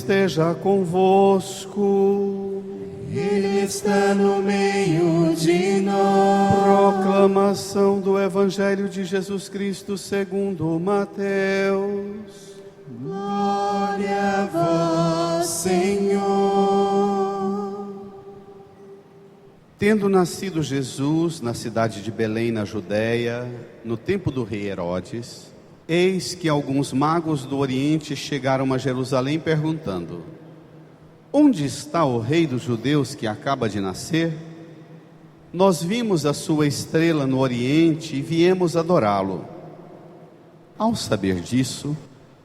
esteja convosco. Ele está no meio de nós. Proclamação do Evangelho de Jesus Cristo segundo Mateus. Glória a vós, Senhor. Tendo nascido Jesus na cidade de Belém, na Judéia, no tempo do rei Herodes, eis que alguns magos do Oriente chegaram a Jerusalém perguntando: onde está o rei dos judeus que acaba de nascer? Nós vimos a sua estrela no Oriente e viemos adorá-lo. Ao saber disso,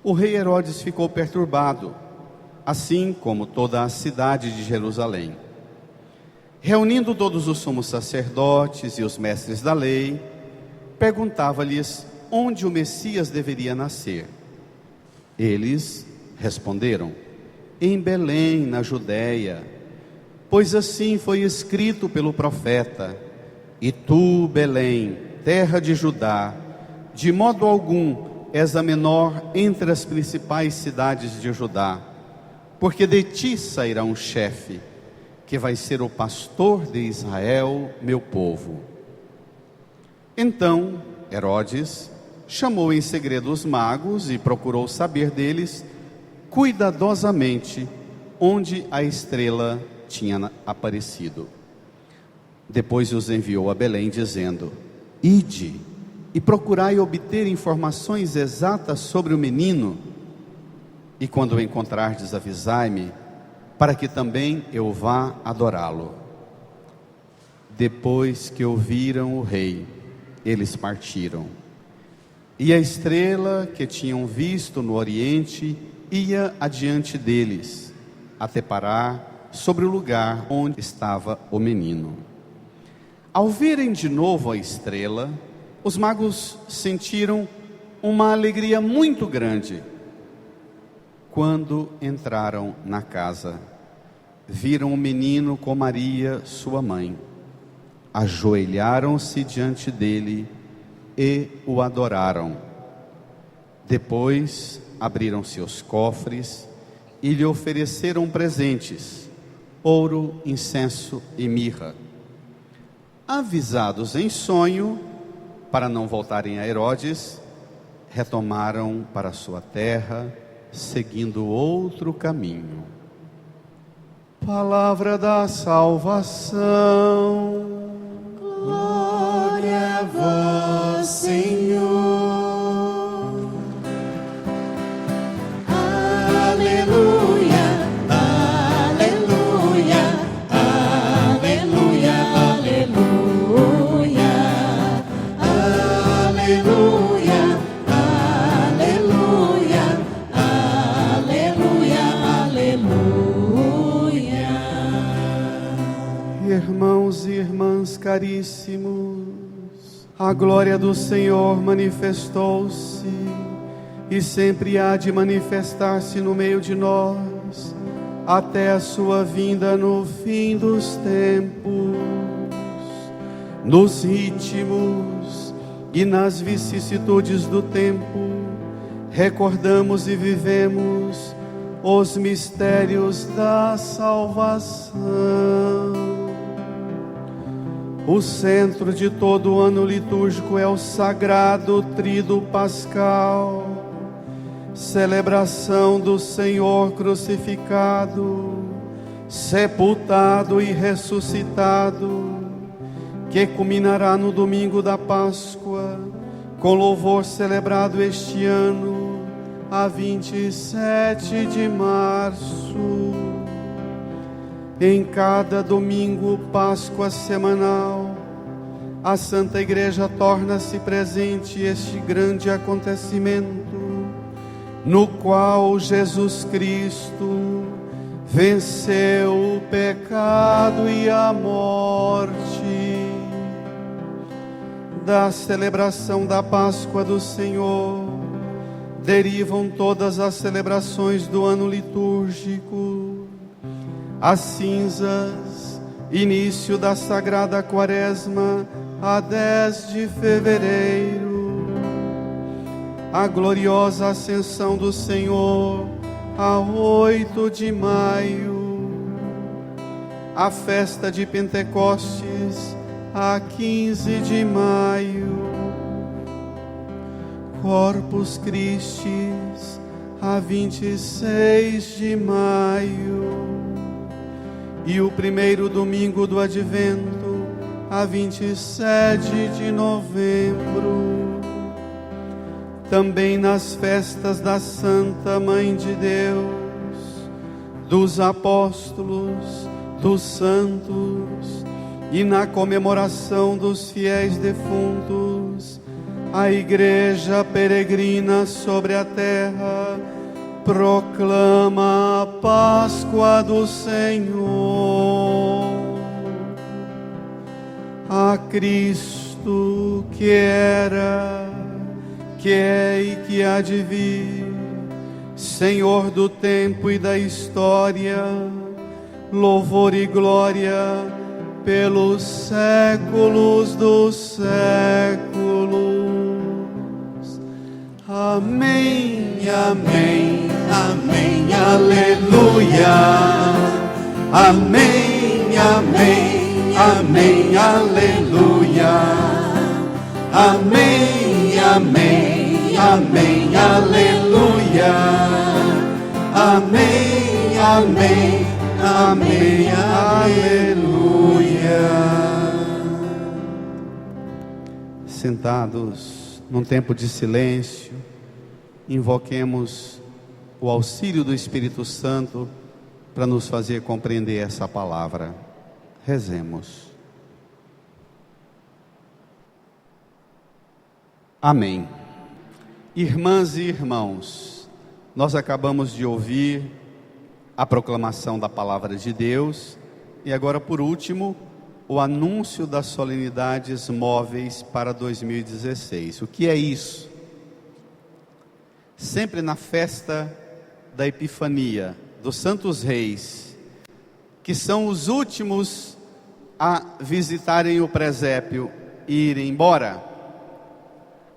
o rei Herodes ficou perturbado, assim como toda a cidade de Jerusalém. Reunindo todos os sumos sacerdotes e os mestres da lei, perguntava-lhes onde o Messias deveria nascer. Eles responderam: em Belém, na Judéia, pois assim foi escrito pelo profeta: e tu, Belém, terra de Judá, de modo algum és a menor entre as principais cidades de Judá, porque de ti sairá um chefe, que vai ser o pastor de Israel, meu povo. Então Herodes chamou em segredo os magos e procurou saber deles cuidadosamente onde a estrela tinha aparecido. Depois os enviou a Belém, dizendo: ide e procurai obter informações exatas sobre o menino, e quando o encontrardes, avisai-me, para que também eu vá adorá-lo. Depois que ouviram o rei, eles partiram. E a estrela que tinham visto no Oriente ia adiante deles, até parar sobre o lugar onde estava o menino. Ao verem de novo a estrela, os magos sentiram uma alegria muito grande. Quando entraram na casa, viram o menino com Maria, sua mãe. Ajoelharam-se diante dele e o adoraram. Depois abriram seus cofres e lhe ofereceram presentes: ouro, incenso e mirra. Avisados em sonho, para não voltarem a Herodes, retomaram para sua terra, seguindo outro caminho. Palavra da salvação. Glória a vós, Senhor. Aleluia, aleluia, aleluia, aleluia, aleluia, aleluia, aleluia, aleluia. Irmãos e irmãs caríssimos, a glória do Senhor manifestou-se e sempre há de manifestar-se no meio de nós, até a sua vinda no fim dos tempos. Nos ritmos e nas vicissitudes do tempo, recordamos e vivemos os mistérios da salvação. O centro de todo o ano litúrgico é o sagrado Tríduo Pascal, celebração do Senhor crucificado, sepultado e ressuscitado, que culminará no domingo da Páscoa, com louvor celebrado este ano, a 27 de março. Em cada domingo, Páscoa semanal, a Santa Igreja torna-se presente este grande acontecimento, no qual Jesus Cristo venceu o pecado e a morte. Da celebração da Páscoa do Senhor derivam todas as celebrações do ano litúrgico. As cinzas, início da Sagrada Quaresma, a 10 de fevereiro. A gloriosa ascensão do Senhor, a 8 de maio, a festa de Pentecostes, a 15 de maio, Corpus Christi, a 26 de maio, e o primeiro domingo do Advento, a 27 de novembro. Também nas festas da Santa Mãe de Deus, dos apóstolos, dos santos, e na comemoração dos fiéis defuntos, a Igreja peregrina sobre a terra proclama a Páscoa do Senhor. A Cristo que era, que é e que há de vir, Senhor do tempo e da história, louvor e glória pelos séculos dos séculos. Amém, amém, amém, aleluia. Amém, amém, amém, aleluia. Amém, amém, amém, aleluia. Amém, amém, amém, aleluia. Sentados num tempo de silêncio, invoquemos o auxílio do Espírito Santo para nos fazer compreender essa palavra. Rezemos. Amém. Irmãs e irmãos, nós acabamos de ouvir a proclamação da palavra de Deus e agora, por último, o anúncio das solenidades móveis para 2016. O que é isso? Sempre na festa da Epifania, dos Santos Reis, que são os últimos a visitarem o presépio e irem embora,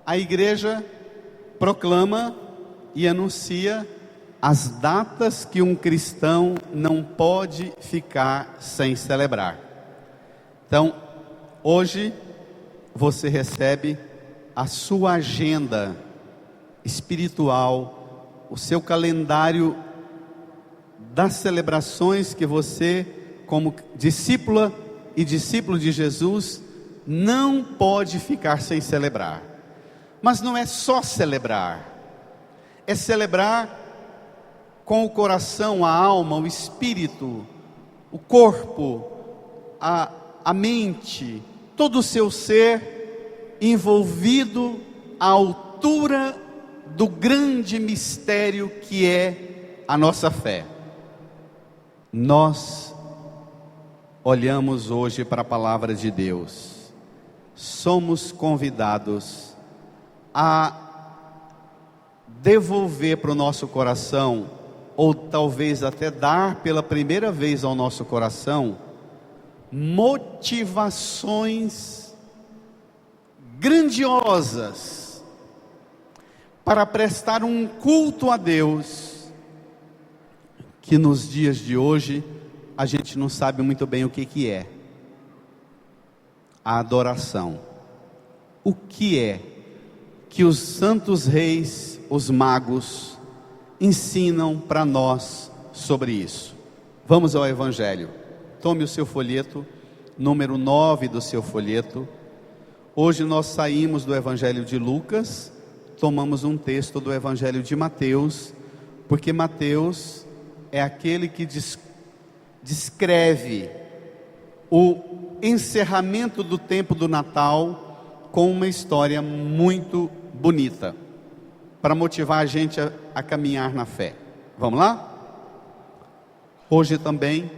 a igreja proclama e anuncia as datas que um cristão não pode ficar sem celebrar. Então, hoje você recebe a sua agenda espiritual, o seu calendário das celebrações que você, como discípula e discípulo de Jesus, não pode ficar sem celebrar. Mas não é só celebrar, é celebrar com o coração, a alma, o espírito, o corpo, a mente, todo o seu ser envolvido à altura do grande mistério que é a nossa fé. Nós olhamos hoje para a palavra de Deus, somos convidados a devolver para o nosso coração, ou talvez até dar pela primeira vez ao nosso coração, motivações grandiosas para prestar um culto a Deus, que nos dias de hoje a gente não sabe muito bem o que é. A adoração. O que é que os santos reis, os magos, ensinam para nós sobre isso? Vamos ao Evangelho. Tome o seu folheto, número 9 do seu folheto. Hoje nós saímos do Evangelho de Lucas, tomamos um texto do Evangelho de Mateus, porque Mateus é aquele que descreve o encerramento do tempo do Natal com uma história muito bonita, para motivar a gente a caminhar na fé. Vamos lá? Hoje também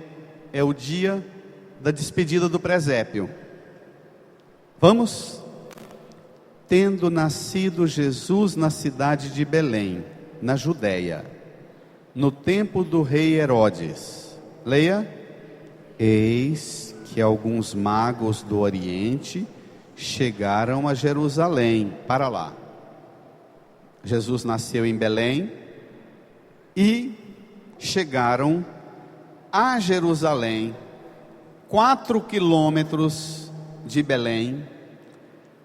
é o dia da despedida do presépio. Vamos? Tendo nascido Jesus na cidade de Belém, na Judéia, no tempo do rei Herodes. Leia. Eis que alguns magos do Oriente chegaram a Jerusalém. Para lá. Jesus nasceu em Belém e chegaram a Jerusalém, 4 quilômetros de Belém.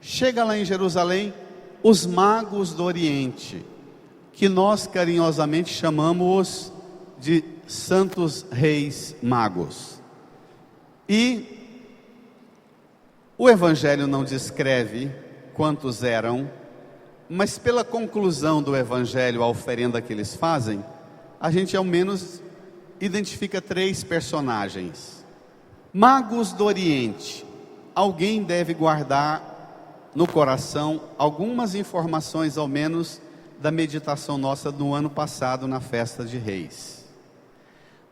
Chega lá em Jerusalém os magos do Oriente, que nós carinhosamente chamamos de Santos Reis Magos. E o Evangelho não descreve quantos eram, mas pela conclusão do Evangelho, a oferenda que eles fazem, a gente ao menos identifica 3 personagens. Magos do Oriente. Alguém deve guardar no coração algumas informações ao menos da meditação nossa no ano passado na festa de Reis.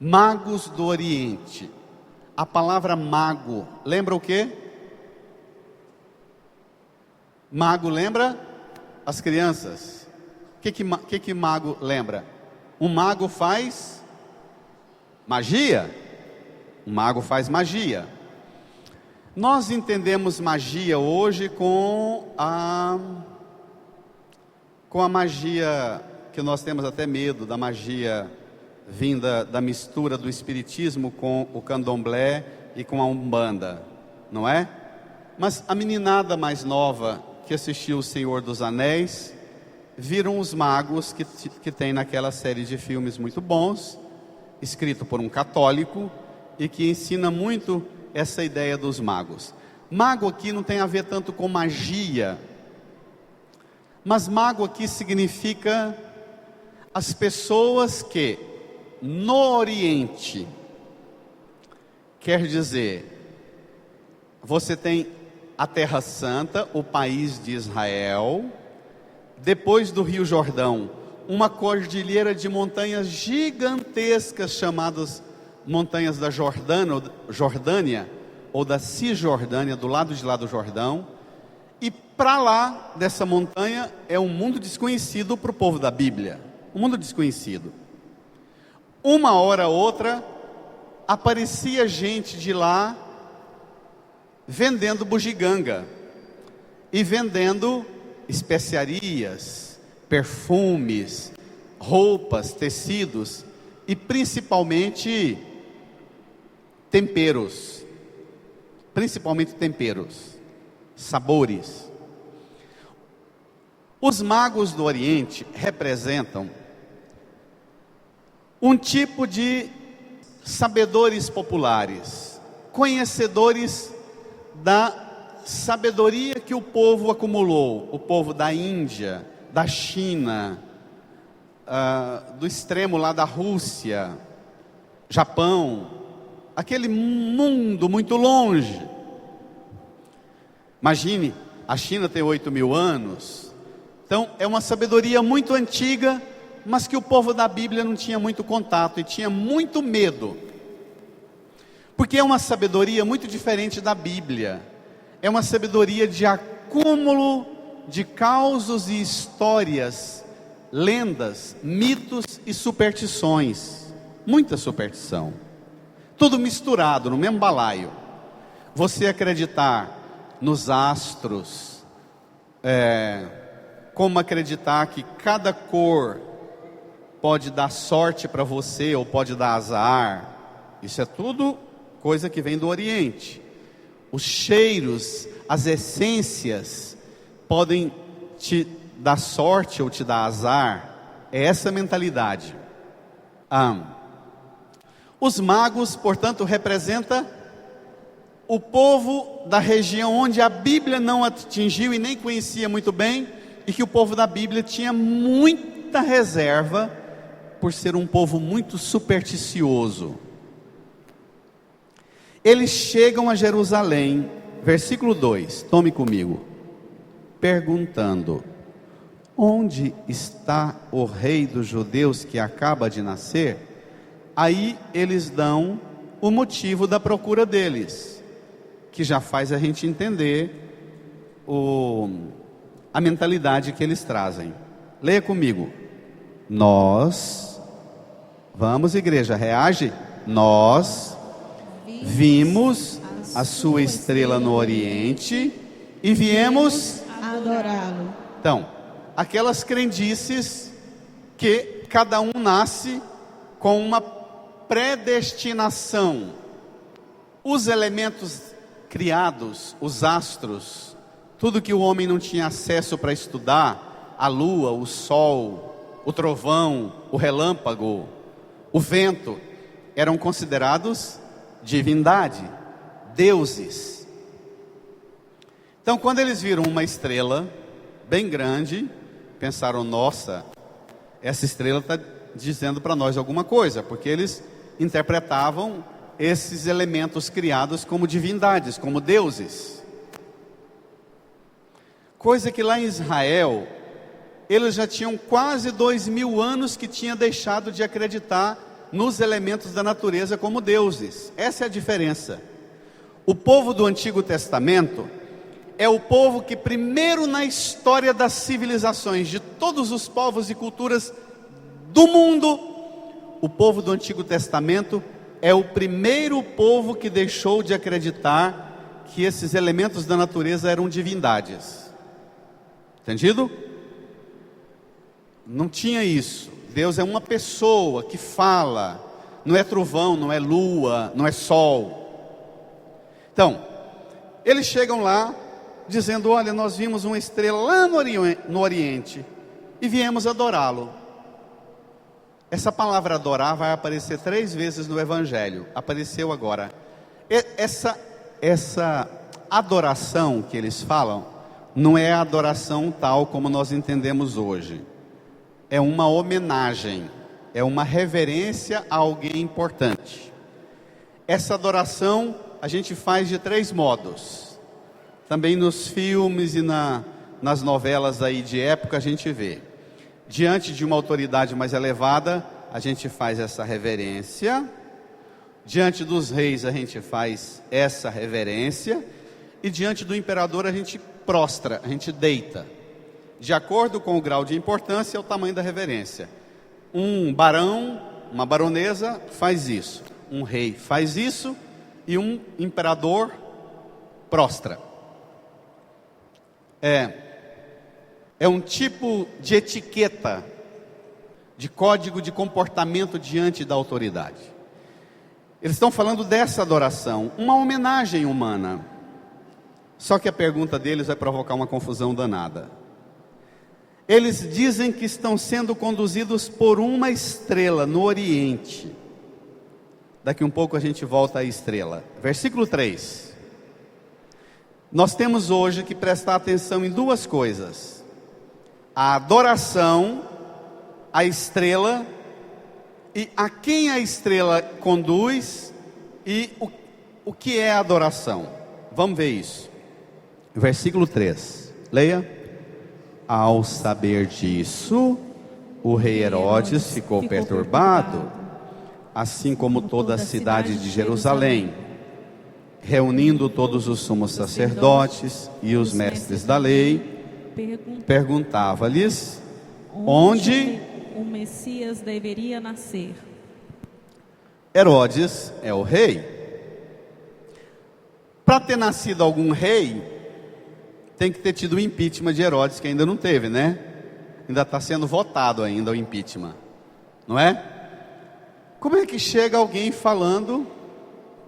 Magos do Oriente. A palavra mago, lembra o quê? Mago lembra? As crianças. O que mago lembra? Um mago faz magia. Um mago faz magia. Nós entendemos magia hoje com a magia que nós temos até medo, da magia vinda da mistura do espiritismo com o candomblé e com a umbanda, não é? Mas a meninada mais nova que assistiu O Senhor dos Anéis, viram os magos que tem naquela série de filmes muito bons, escrito por um católico, e que ensina muito essa ideia dos magos. Mago aqui não tem a ver tanto com magia, mas mago aqui significa as pessoas que no Oriente, quer dizer, você tem a Terra Santa, o país de Israel, depois do Rio Jordão, uma cordilheira de montanhas gigantescas chamadas montanhas da Jordânia, ou da Cisjordânia, do lado de lá do Jordão, e para lá dessa montanha é um mundo desconhecido para o povo da Bíblia, um mundo desconhecido. Uma hora ou outra, aparecia gente de lá, vendendo bugiganga, e vendendo especiarias, perfumes, roupas, tecidos, e principalmente temperos, sabores. Os magos do Oriente representam um tipo de sabedores populares, conhecedores da sabedoria que o povo acumulou, o povo da Índia, da China, do extremo lá da Rússia, Japão, aquele mundo muito longe. Imagine, a China tem 8.000 anos, então é uma sabedoria muito antiga, mas que o povo da Bíblia não tinha muito contato e tinha muito medo, porque é uma sabedoria muito diferente da Bíblia. É uma sabedoria de acúmulo de causos e histórias, lendas, mitos e superstições. Muita superstição, tudo misturado no mesmo balaio. Você acreditar nos astros, como acreditar que cada cor pode dar sorte para você ou pode dar azar, isso é tudo coisa que vem do Oriente. Os cheiros, as essências podem te dar sorte ou te dar azar. É essa mentalidade. Os magos, portanto, representam o povo da região onde a Bíblia não atingiu e nem conhecia muito bem, e que o povo da Bíblia tinha muita reserva por ser um povo muito supersticioso. Eles chegam a Jerusalém, versículo 2, tome comigo, perguntando: onde está o rei dos judeus que acaba de nascer? Aí eles dão o motivo da procura deles, que já faz a gente entender a mentalidade que eles trazem. Leia comigo. Nós, vamos igreja, reage. Nós vimos a sua estrela no Oriente e viemos adorá-lo. Então, aquelas crendices que cada um nasce com uma predestinação. Os elementos criados, os astros, tudo que o homem não tinha acesso para estudar, a lua, o sol, o trovão, o relâmpago, o vento, eram considerados divindade, deuses. Então, quando eles viram uma estrela bem grande, pensaram: nossa, essa estrela está dizendo para nós alguma coisa, porque eles interpretavam esses elementos criados como divindades, como deuses. Coisa que lá em Israel, eles já tinham quase 2000 anos que tinham deixado de acreditar nos elementos da natureza como deuses. Essa é a diferença. O povo do Antigo Testamento é o povo que primeiro na história das civilizações, de todos os povos e culturas do mundo, o povo do Antigo Testamento é o primeiro povo que deixou de acreditar que esses elementos da natureza eram divindades. Entendido? Não tinha isso. Deus é uma pessoa que fala, não é trovão, não é lua, não é sol. Então, eles chegam lá dizendo: olha, nós vimos uma estrela lá no Oriente e viemos adorá-lo. Essa palavra adorar vai aparecer 3 vezes no Evangelho. Apareceu agora. Essa adoração que eles falam não é a adoração tal como nós entendemos hoje. É uma homenagem, é uma reverência a alguém importante. Essa adoração a gente faz de 3 modos. Também nos filmes e nas novelas aí de época a gente vê. Diante de uma autoridade mais elevada, a gente faz essa reverência. Diante dos reis a gente faz essa reverência. E diante do imperador a gente prostra, a gente deita. De acordo com o grau de importância é o tamanho da reverência. Um barão, uma baronesa faz isso. Um rei faz isso. E um imperador prostra. É um tipo de etiqueta, de código de comportamento diante da autoridade. Eles estão falando dessa adoração, uma homenagem humana. Só que a pergunta deles vai provocar uma confusão danada. Eles dizem que estão sendo conduzidos por uma estrela no Oriente. Daqui um pouco a gente volta à estrela. Versículo 3. Nós temos hoje que prestar atenção em 2 coisas: a adoração, a estrela, e a quem a estrela conduz, e o que é a adoração. Vamos ver isso. Versículo 3, leia. Ao saber disso, o rei Herodes ficou perturbado, assim como toda a cidade de Jerusalém. Reunindo todos os sumos sacerdotes e os mestres da lei, perguntava-lhes onde o Messias deveria nascer. Herodes é o rei. Para ter nascido algum rei, tem que ter tido o impeachment de Herodes, que ainda não teve, né? Ainda está sendo votado ainda o impeachment, não é? Como é que chega alguém falando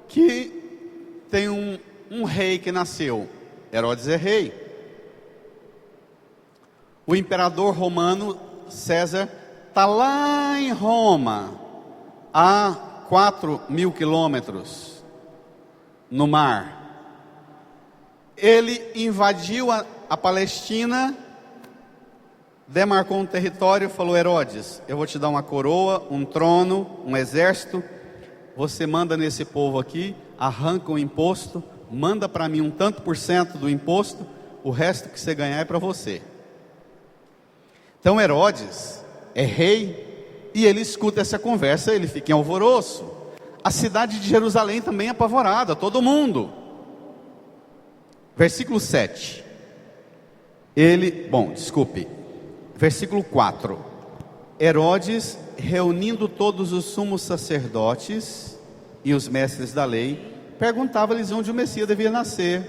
que tem um rei que nasceu? Herodes é rei. O imperador romano César está lá em Roma, a 4.000 quilômetros no mar. Ele invadiu a Palestina, demarcou um território e falou: Herodes, eu vou te dar uma coroa, um trono, um exército. Você manda nesse povo aqui, arranca o imposto, manda para mim um tanto por cento do imposto, o resto que você ganhar é para você. Então Herodes é rei e ele escuta essa conversa, ele fica em alvoroço. A cidade de Jerusalém também é apavorada, todo mundo. Versículo 7. Versículo 4. Herodes, reunindo todos os sumos sacerdotes e os mestres da lei, perguntava-lhes onde o Messias devia nascer.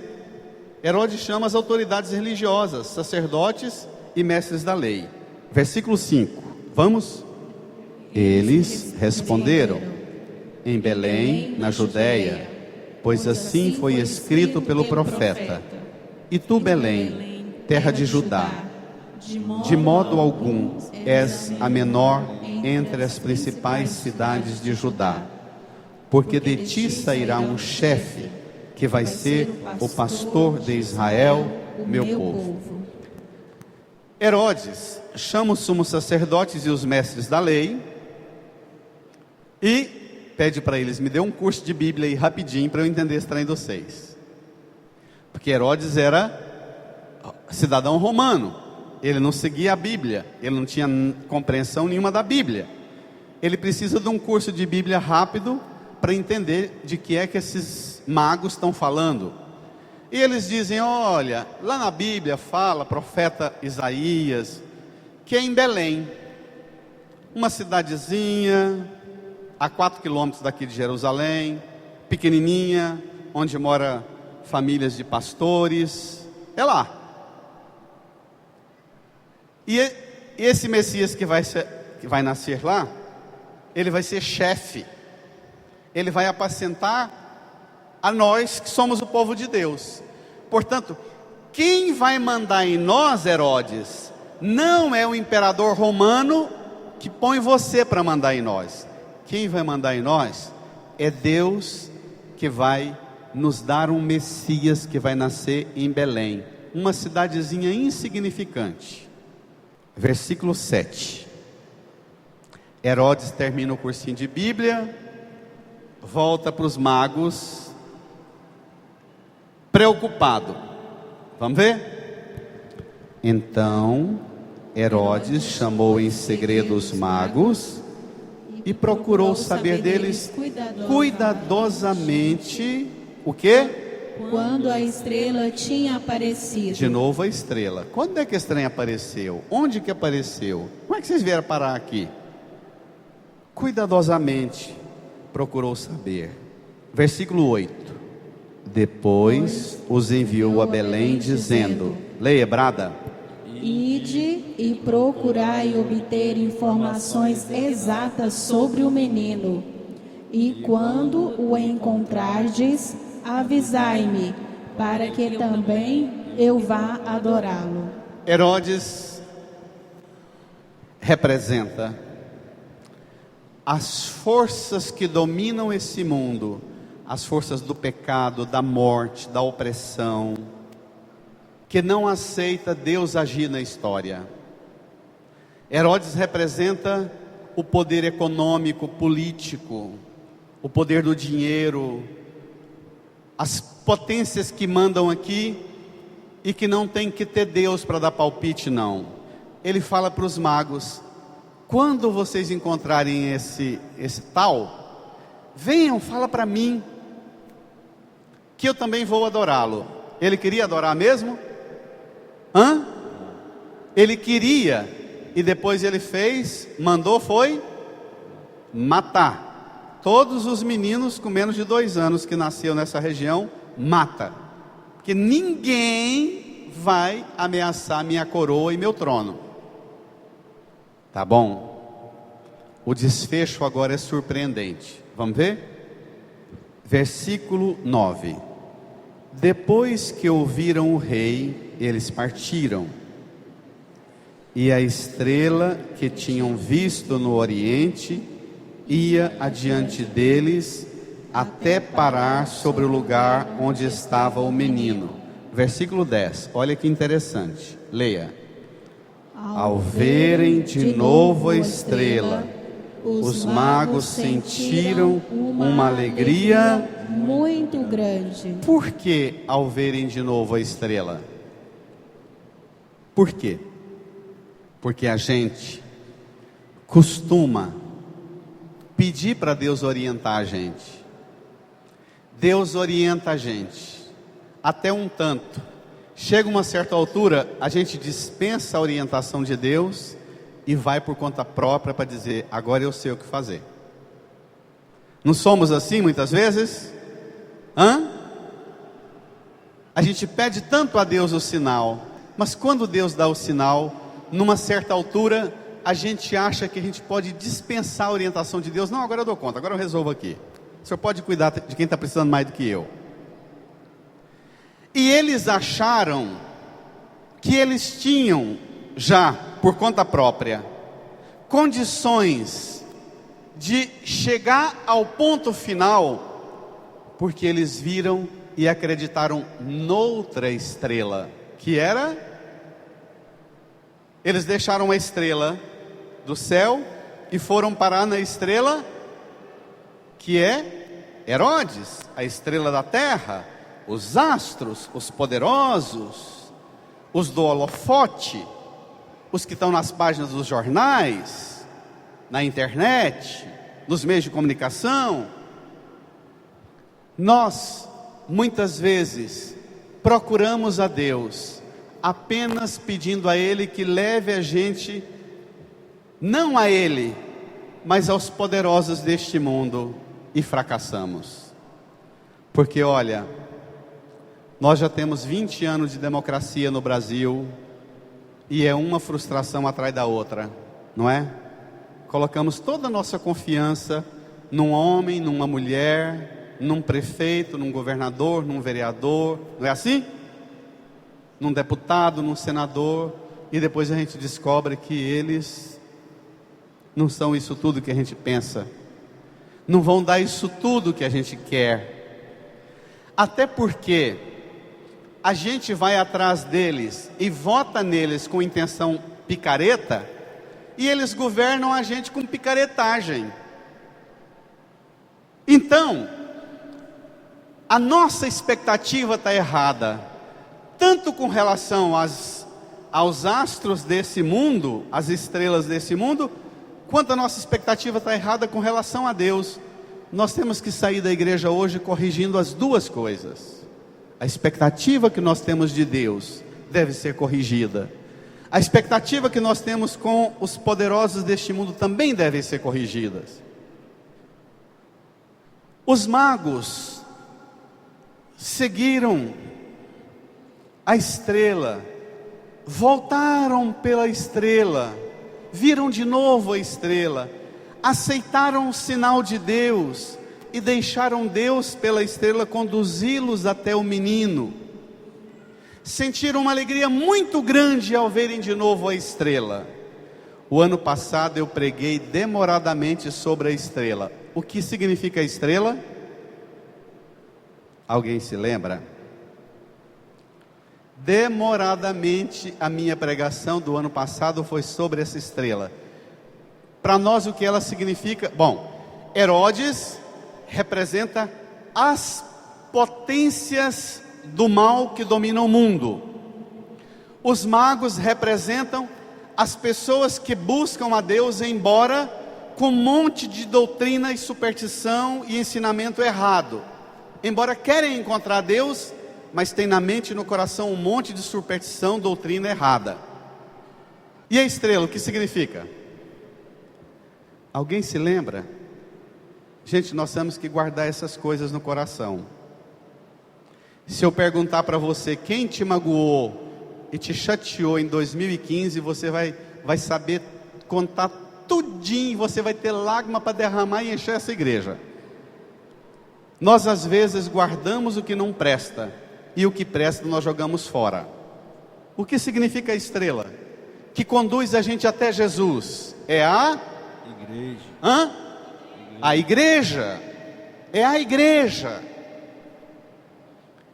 Herodes chama as autoridades religiosas, sacerdotes e mestres da lei. Versículo 5. Vamos? Eles responderam: em Belém, na Judéia, pois assim foi escrito pelo profeta. E tu, Belém, terra de Judá, de modo algum és a menor entre as principais cidades de Judá, porque de ti sairá um chefe que vai ser o pastor de Israel, meu povo. Herodes chama os sumos sacerdotes e os mestres da lei e pede para eles: me dê um curso de Bíblia aí rapidinho para eu entender esse trem de vocês. Porque Herodes era cidadão romano, ele não seguia a Bíblia, ele não tinha compreensão nenhuma da Bíblia. Ele precisa de um curso de Bíblia rápido para entender de que é que esses magos estão falando. E eles dizem: olha, lá na Bíblia fala, profeta Isaías, que é em Belém, uma cidadezinha a 4 quilômetros daqui de Jerusalém, pequenininha, onde mora famílias de pastores, é lá. E esse Messias que vai nascer lá, ele vai ser chefe, ele vai apacentar a nós que somos o povo de Deus. Portanto, quem vai mandar em nós, Herodes, não é o imperador romano que põe você para mandar em nós. Quem vai mandar em nós é Deus, que vai nos dar um Messias que vai nascer em Belém, uma cidadezinha insignificante. Versículo 7. Herodes termina o cursinho de Bíblia, volta para os magos, preocupado. Vamos ver? Então Herodes chamou em segredo os magos e procurou saber deles cuidadosamente o quê? Quando a estrela tinha aparecido. De novo a estrela. Quando é que a estrela apareceu? Onde que apareceu? Como é que vocês vieram parar aqui? Cuidadosamente procurou saber. Versículo 8. Depois os enviou a Belém dizendo: leia, Brada. Ide e procurai obter informações exatas sobre o menino, e quando o encontrardes, avisai-me, para que também eu vá adorá-lo. Herodes representa as forças que dominam esse mundo, as forças do pecado, da morte, da opressão, que não aceita Deus agir na história. Herodes representa o poder econômico, político, o poder do dinheiro, as potências que mandam aqui e que não tem que ter Deus para dar palpite, não. Ele fala para os magos: quando vocês encontrarem esse tal, venham, fala para mim, que eu também vou adorá-lo. Ele queria adorar mesmo? Ele queria, e depois ele foi matar todos os meninos com menos de 2 anos que nasceram nessa região. Mata, porque ninguém vai ameaçar minha coroa e meu trono. Tá bom? O desfecho agora é surpreendente. Vamos ver? Versículo 9. Depois que ouviram o rei, eles partiram, e a estrela que tinham visto no oriente ia adiante deles até parar sobre o lugar onde estava o menino. Versículo 10, olha que interessante, leia. Ao verem de novo a estrela, os magos sentiram uma alegria muito grande. Por que ao verem de novo a estrela? Por quê? Porque a gente costuma pedir para Deus orientar a gente. Deus orienta a gente até um tanto. Chega uma certa altura, a gente dispensa a orientação de Deus e vai por conta própria para dizer: agora eu sei o que fazer. Não somos assim muitas vezes? A gente pede tanto a Deus o sinal, mas quando Deus dá o sinal, numa certa altura, a gente acha que a gente pode dispensar a orientação de Deus. Não, agora eu dou conta, agora eu resolvo aqui. O senhor pode cuidar de quem está precisando mais do que eu. E eles acharam que eles tinham já, por conta própria, condições de chegar ao ponto final, porque eles viram e acreditaram noutra estrela, que era, eles deixaram a estrela do céu e foram parar na estrela que é Herodes, a estrela da terra, os astros, os poderosos, os do holofote, os que estão nas páginas dos jornais, na internet, nos meios de comunicação. Nós, muitas vezes, procuramos a Deus, apenas pedindo a Ele que leve a gente, não a Ele, mas aos poderosos deste mundo, e fracassamos. Porque olha, nós já temos 20 anos de democracia no Brasil, e é uma frustração atrás da outra, não é? Colocamos toda a nossa confiança num homem, numa mulher, num prefeito, num governador, num vereador, não é assim? Num deputado, num senador, e depois a gente descobre que eles não são isso tudo que a gente pensa, não vão dar isso tudo que a gente quer, até porque a gente vai atrás deles e vota neles com intenção picareta, e eles governam a gente com picaretagem. Então, a nossa expectativa está errada, tanto com relação aos astros desse mundo, às estrelas desse mundo, quanto a nossa expectativa está errada com relação a Deus. Nós temos que sair da igreja hoje corrigindo as duas coisas. A expectativa que nós temos de Deus deve ser corrigida. A expectativa que nós temos com os poderosos deste mundo também devem ser corrigidas. Os magos seguiram a estrela, voltaram pela estrela, viram de novo a estrela, aceitaram o sinal de Deus e deixaram Deus pela estrela conduzi-los até o menino. Sentiram uma alegria muito grande ao verem de novo a estrela. O ano passado eu preguei demoradamente sobre a estrela. O que significa a estrela? Alguém se lembra? Demoradamente a minha pregação do ano passado foi sobre essa estrela. Para nós o que ela significa? Bom, Herodes representa as potências do mal que dominam o mundo. Os magos representam as pessoas que buscam a Deus, embora com um monte de doutrina e superstição e ensinamento errado. Embora querem encontrar Deus, mas tem na mente e no coração um monte de superstição, doutrina errada. E a estrela, o que significa? Alguém se lembra? Gente, nós temos que guardar essas coisas no coração. Se eu perguntar para você quem te magoou e te chateou em 2015, você vai saber contar tudinho, você vai ter lágrima para derramar e encher essa igreja. Nós às vezes guardamos o que não presta, e o que presta nós jogamos fora. O que significa a estrela? Que conduz a gente até Jesus. É a igreja. Hã? A igreja. É a igreja.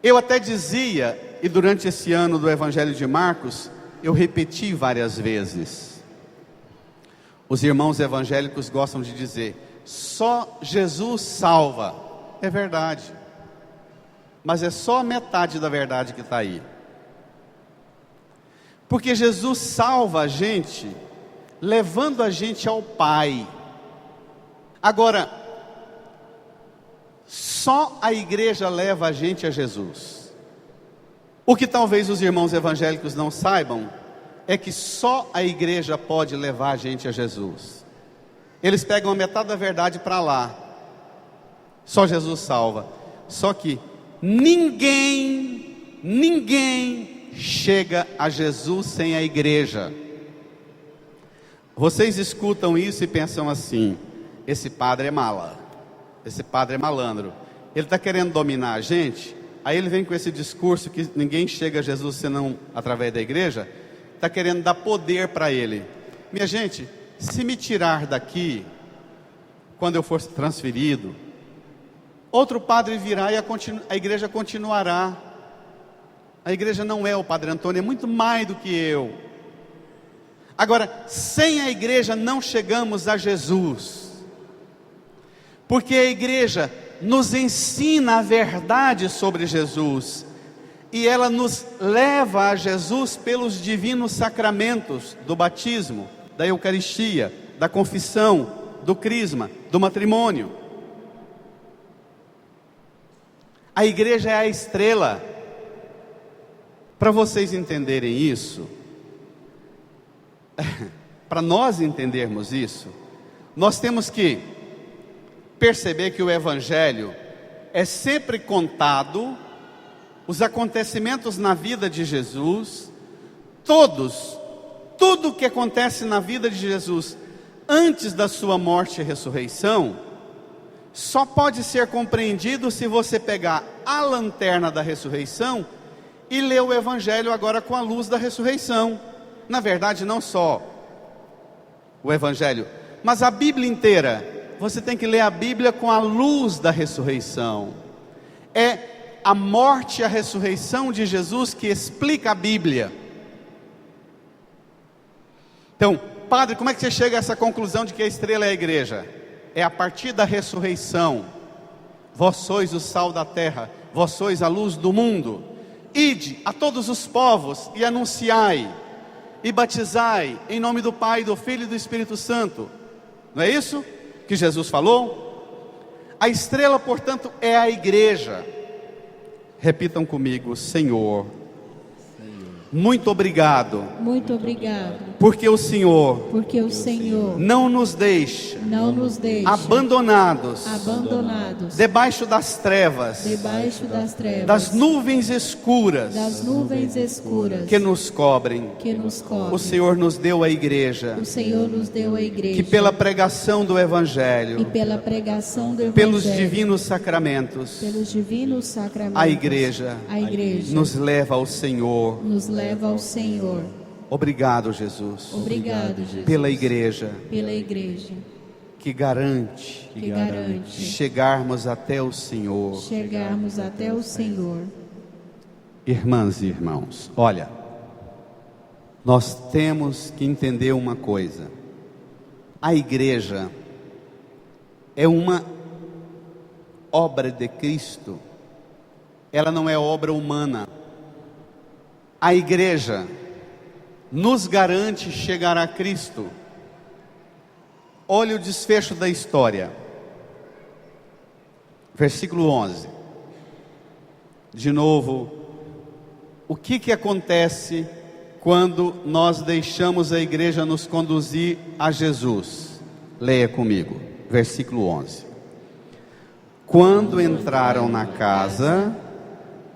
Eu até dizia, e durante esse ano do Evangelho de Marcos, eu repeti várias vezes. Os irmãos evangélicos gostam de dizer, só Jesus salva. É verdade. Mas é só metade da verdade que está aí. Porque Jesus salva a gente, levando a gente ao Pai. Agora, só a igreja leva a gente a Jesus. O que talvez os irmãos evangélicos não saibam, é que só a igreja pode levar a gente a Jesus. Eles pegam a metade da verdade para lá. Só Jesus salva. Só que ninguém chega a Jesus sem a igreja. Vocês escutam isso e pensam assim: esse padre é mala, esse padre é malandro, ele está querendo dominar a gente. Aí ele vem com esse discurso que ninguém chega a Jesus senão através da igreja, está querendo dar poder para ele. Minha gente, se me tirar daqui, quando eu for transferido, outro padre virá e a igreja continuará. A igreja não é o Padre Antônio, é muito mais do que eu. Agora, sem a igreja não chegamos a Jesus, porque a igreja nos ensina a verdade sobre Jesus, e ela nos leva a Jesus pelos divinos sacramentos do batismo, da Eucaristia, da confissão, do crisma, do matrimônio. A igreja é a estrela. Para vocês entenderem isso, para nós entendermos isso, nós temos que perceber que o Evangelho é sempre contado, os acontecimentos na vida de Jesus, tudo que acontece na vida de Jesus antes da sua morte e ressurreição, só pode ser compreendido se você pegar a lanterna da ressurreição e ler o Evangelho agora com a luz da ressurreição. Na verdade, não só o Evangelho, mas a Bíblia inteira. Você tem que ler a Bíblia com a luz da ressurreição. É a morte e a ressurreição de Jesus que explica a Bíblia. Então, padre, como é que você chega a essa conclusão de que a estrela é a igreja? É a partir da ressurreição. Vós sois o sal da terra, vós sois a luz do mundo. Ide a todos os povos e anunciai, e batizai em nome do Pai, do Filho e do Espírito Santo. Não é isso que Jesus falou? A estrela, portanto, é a igreja. Repitam comigo: Senhor, muito obrigado. Muito obrigado. Porque o Senhor não nos deixa abandonados debaixo das trevas, das nuvens escuras que nos cobrem. O Senhor nos deu a igreja, que pela pregação do Evangelho, pelos divinos sacramentos, a igreja nos leva ao Senhor. Obrigado, Jesus. Pela igreja que garante chegarmos até o Senhor. Irmãs e irmãos, olha, nós temos que entender uma coisa: a igreja é uma obra de Cristo, ela não é obra humana. A igreja nos garante chegar a Cristo. Olha o desfecho da história, versículo 11. De novo, o que acontece quando nós deixamos a igreja nos conduzir a Jesus? Leia comigo, versículo 11. Quando entraram na casa,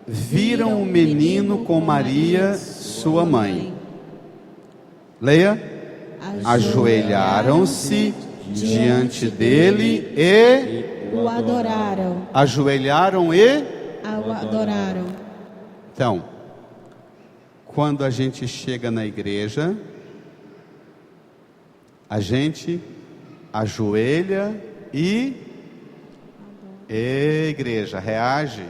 viram o menino com Maria, sua mãe. Leia. Ajoelharam-se diante dele e o adoraram. Ajoelharam e O adoraram. Então, quando a gente chega na igreja, a gente ajoelha e igreja reage.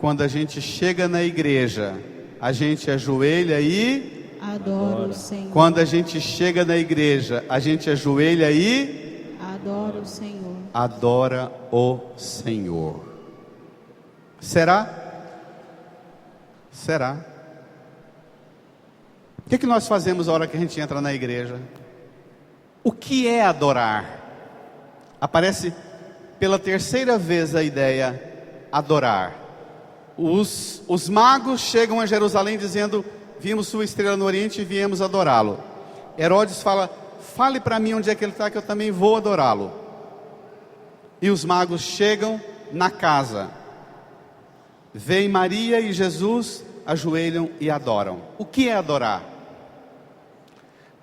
Quando a gente chega na igreja, a gente ajoelha e adora o Senhor. Quando a gente chega na igreja, a gente ajoelha e adora o Senhor. Adora o Senhor. Será? Será? O que nós fazemos na hora que a gente entra na igreja? O que é adorar? Aparece pela terceira vez a ideia adorar. Os magos chegam a Jerusalém dizendo: vimos sua estrela no Oriente e viemos adorá-lo. Herodes fala: fale para mim onde é que ele está, que eu também vou adorá-lo. E os magos chegam na casa, veem Maria e Jesus, ajoelham e adoram. O que é adorar?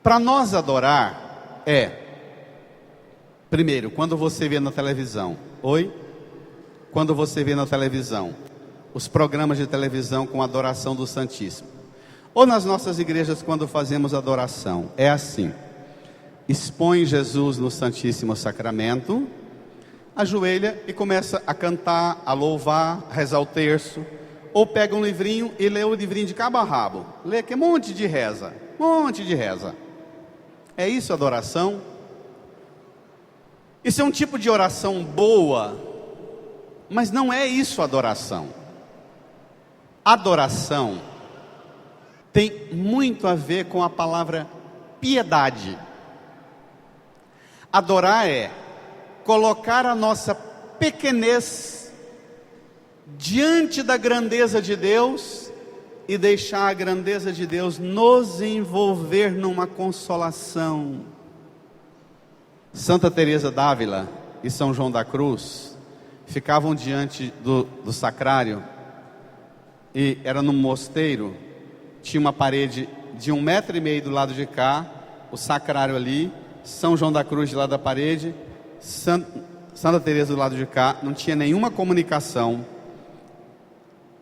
Para nós adorar, é, primeiro, quando você vê na televisão, quando você vê na televisão, os programas de televisão com adoração do Santíssimo, ou nas nossas igrejas quando fazemos adoração, é assim: expõe Jesus no Santíssimo Sacramento, ajoelha e começa a cantar, a louvar, a rezar o terço, ou pega um livrinho e lê o livrinho de cabo a rabo, lê que monte de reza. É isso adoração? Isso é um tipo de oração boa, mas não é isso adoração. Adoração tem muito a ver com a palavra piedade. Adorar é colocar a nossa pequenez diante da grandeza de Deus e deixar a grandeza de Deus nos envolver numa consolação. Santa Teresa d'Ávila e São João da Cruz ficavam diante do sacrário, e era num mosteiro, tinha uma parede de 1,5 metro do lado de cá, o sacrário ali, São João da Cruz de lá da parede, Santa Teresa do lado de cá, não tinha nenhuma comunicação.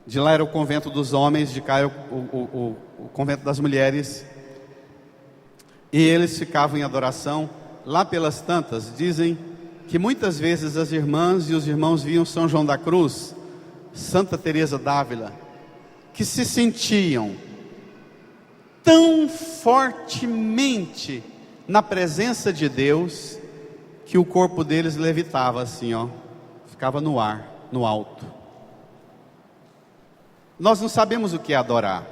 De lá era o convento dos homens, de cá era o convento das mulheres, e eles ficavam em adoração. Lá pelas tantas, dizem que muitas vezes as irmãs e os irmãos viam São João da Cruz, Santa Teresa d'Ávila, que se sentiam tão fortemente na presença de Deus, que o corpo deles levitava assim, ficava no ar, no alto. Nós não sabemos o que é adorar.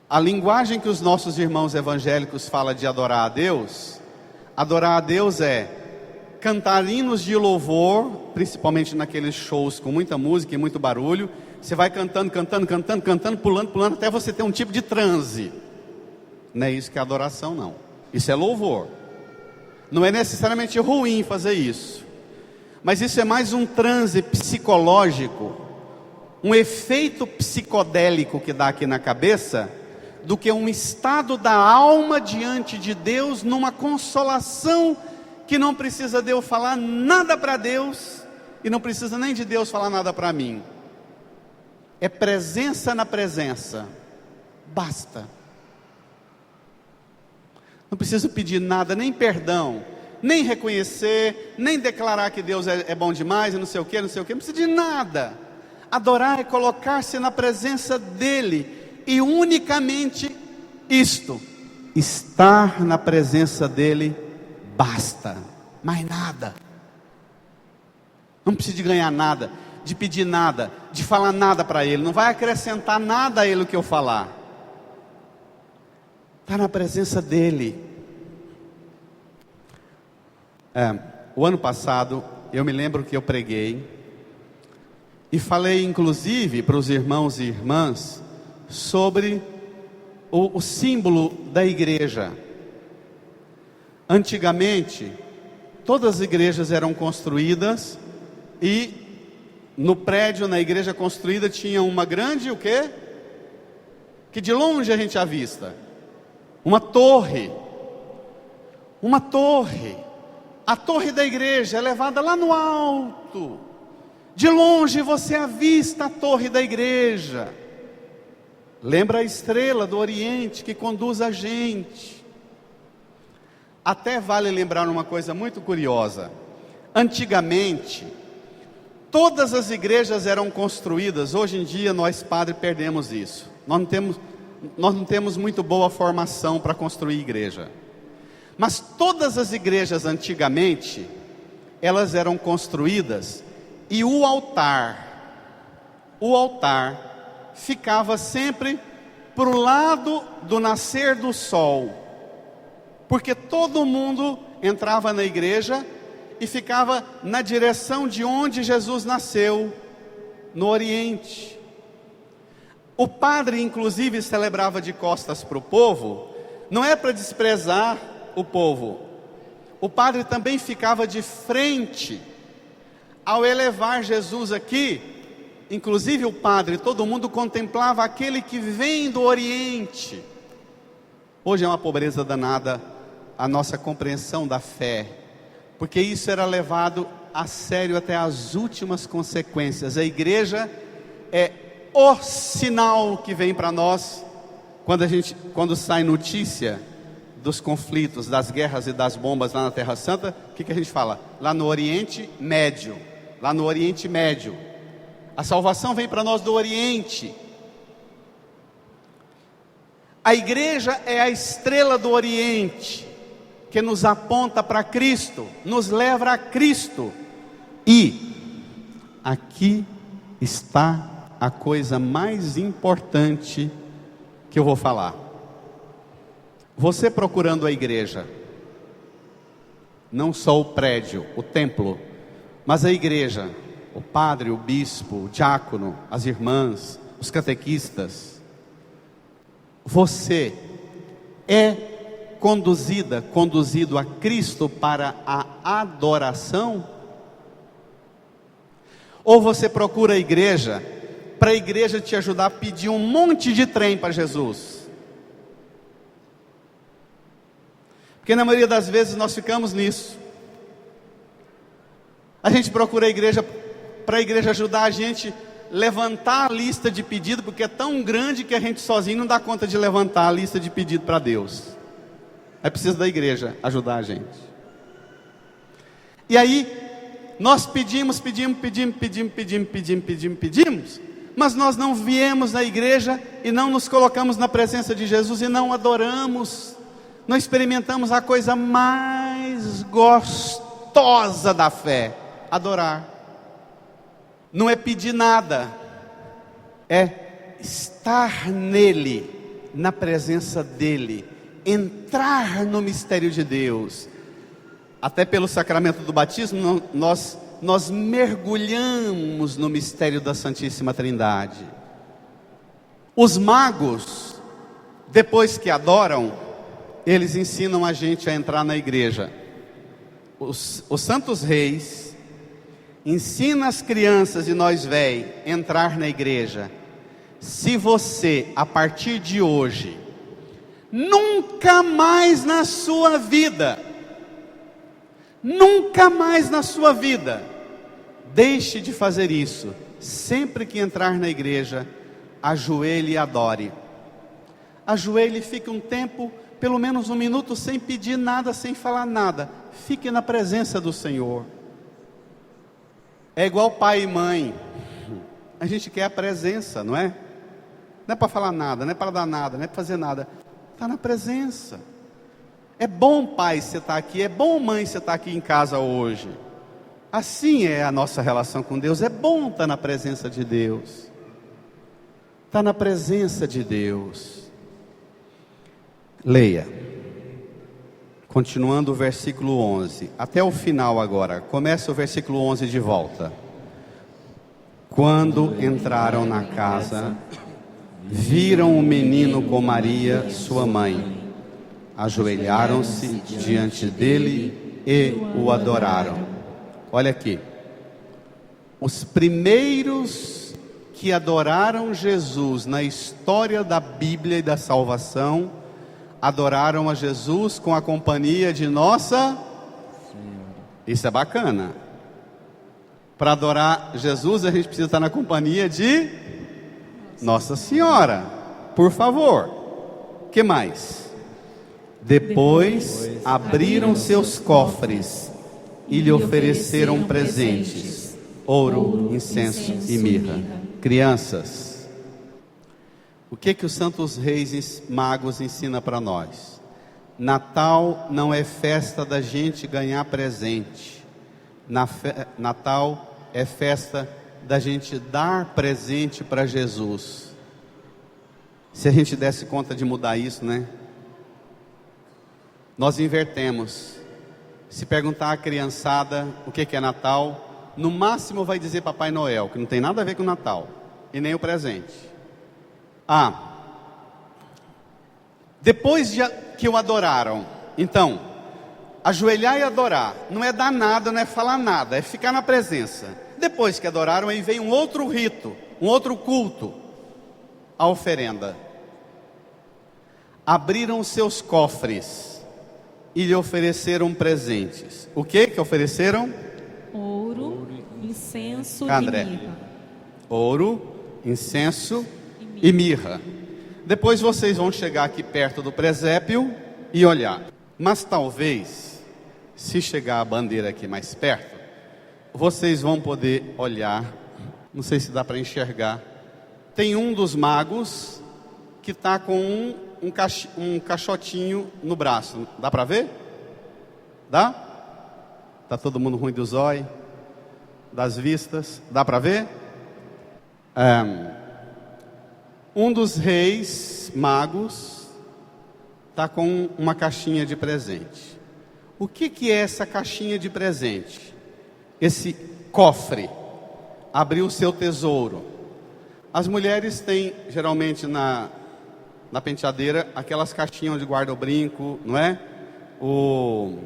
A linguagem que os nossos irmãos evangélicos falam de adorar a Deus é cantar hinos de louvor, principalmente naqueles shows com muita música e muito barulho. Você vai cantando, pulando, até você ter um tipo de transe. Não é isso que é adoração, não. Isso é louvor. Não é necessariamente ruim fazer isso, mas isso é mais um transe psicológico, um efeito psicodélico que dá aqui na cabeça, do que um estado da alma diante de Deus, numa consolação que não precisa de eu falar nada para Deus, e não precisa nem de Deus falar nada para mim. É presença na presença, basta. Não preciso pedir nada, nem perdão, nem reconhecer, nem declarar que Deus é bom demais, e não sei o que, não precisa de nada. Adorar é colocar-se na presença dEle, e unicamente isto, estar na presença dEle, basta, mais nada. Não precisa de ganhar nada, de pedir nada, de falar nada para Ele, não vai acrescentar nada a Ele o que eu falar. Está na presença dEle. O ano passado, eu me lembro que eu preguei, e falei inclusive para os irmãos e irmãs, sobre o símbolo da igreja. Antigamente, todas as igrejas eram construídas, e no prédio, na igreja construída, tinha uma grande, o quê? Que de longe a gente avista. Uma torre. A torre da igreja é levada lá no alto. De longe você avista a torre da igreja. Lembra a estrela do Oriente que conduz a gente. Até vale lembrar uma coisa muito curiosa. Antigamente, todas as igrejas eram construídas. Hoje em dia nós padres perdemos isso. Nós não temos muito boa formação para construir igreja. Mas todas as igrejas antigamente, elas eram construídas, e o altar ficava sempre para o lado do nascer do sol, porque todo mundo entrava na igreja e ficava na direção de onde Jesus nasceu, no Oriente. O padre inclusive celebrava de costas para o povo, não é para desprezar o povo. O padre também ficava de frente, ao elevar Jesus aqui. Inclusive o padre, todo mundo contemplava aquele que vem do Oriente. Hoje é uma pobreza danada a nossa compreensão da fé, porque isso era levado a sério até as últimas consequências. A igreja é o sinal que vem para nós quando sai notícia dos conflitos, das guerras e das bombas lá na Terra Santa. O que a gente fala? Lá no Oriente Médio, a salvação vem para nós do Oriente. A igreja é a estrela do Oriente, que nos aponta para Cristo, nos leva a Cristo. E aqui está a coisa mais importante que eu vou falar. Você procurando a igreja, não só o prédio, o templo, mas a igreja, o padre, o bispo, o diácono, as irmãs, os catequistas, você é conduzido a Cristo para a adoração? Ou você procura a igreja para a igreja te ajudar a pedir um monte de trem para Jesus? Porque na maioria das vezes nós ficamos nisso. A gente procura a igreja para a igreja ajudar a gente levantar a lista de pedido, porque é tão grande que a gente sozinho não dá conta de levantar a lista de pedido para Deus. É preciso da igreja ajudar a gente. E aí nós pedimos, mas nós não viemos na igreja e não nos colocamos na presença de Jesus e não adoramos, não experimentamos a coisa mais gostosa da fé: adorar. Não é pedir nada, é estar nele, na presença dele, entrar no mistério de Deus. Até pelo sacramento do batismo nós mergulhamos no mistério da Santíssima Trindade. Os magos, depois que adoram, eles ensinam a gente a entrar na igreja. Os santos reis ensinam as crianças e nós velhos a entrar na igreja. Se você, a partir de hoje, nunca mais na sua vida, deixe de fazer isso. Sempre que entrar na igreja, ajoelhe e adore. Ajoelhe e fique um tempo, pelo menos 1 minuto, sem pedir nada, sem falar nada. Fique na presença do Senhor. É igual pai e mãe. A gente quer a presença, não é? Não é para falar nada, não é para dar nada, não é para fazer nada. Está na presença. É bom, pai, você estar aqui. É bom, mãe, você estar aqui em casa hoje. Assim é a nossa relação com Deus. É bom estar na presença de Deus. Está na presença de Deus. Leia. Continuando o versículo 11. Até o final agora. Começa o versículo 11 de volta. Quando entraram na casa, viram o menino com Maria, sua mãe. Ajoelharam-se diante dele e o adoraram. Olha aqui. Os primeiros que adoraram Jesus na história da Bíblia e da salvação, adoraram a Jesus com a companhia de Nossa Senhora. Isso é bacana. Para adorar Jesus, a gente precisa estar na companhia de Nossa Senhora. Por favor. O que mais? Depois abriram seus cofres e lhe ofereceram presentes: ouro, incenso e mirra. Crianças, o que os santos reis magos ensinam para nós? Natal não é festa da gente ganhar presente. Natal é festa da gente dar presente para Jesus. Se a gente desse conta de mudar isso, né? Nós invertemos. Se perguntar à criançada o que é Natal, no máximo vai dizer Papai Noel, que não tem nada a ver com Natal, e nem o presente. Depois que o adoraram, então, ajoelhar e adorar, não é dar nada, não é falar nada, é ficar na presença. Depois que adoraram, aí vem um outro rito, um outro culto, a oferenda. Abriram os seus cofres. e lhe ofereceram presentes. O que ofereceram? Ouro, incenso André. e mirra. Ouro, incenso e mirra. Depois vocês vão chegar aqui perto do presépio e olhar. Mas talvez, se chegar a bandeira aqui mais perto, vocês vão poder olhar. Não sei se dá para enxergar. Tem um dos magos que está com um caixotinho no braço. Dá para ver? Dá? Está todo mundo ruim do zóio, das vistas. Dá para ver? Um dos reis magos está com uma caixinha de presente. O que é essa caixinha de presente? Esse cofre. Abriu o seu tesouro. As mulheres têm, geralmente na penteadeira, aquelas caixinhas onde guarda o brinco, não é? O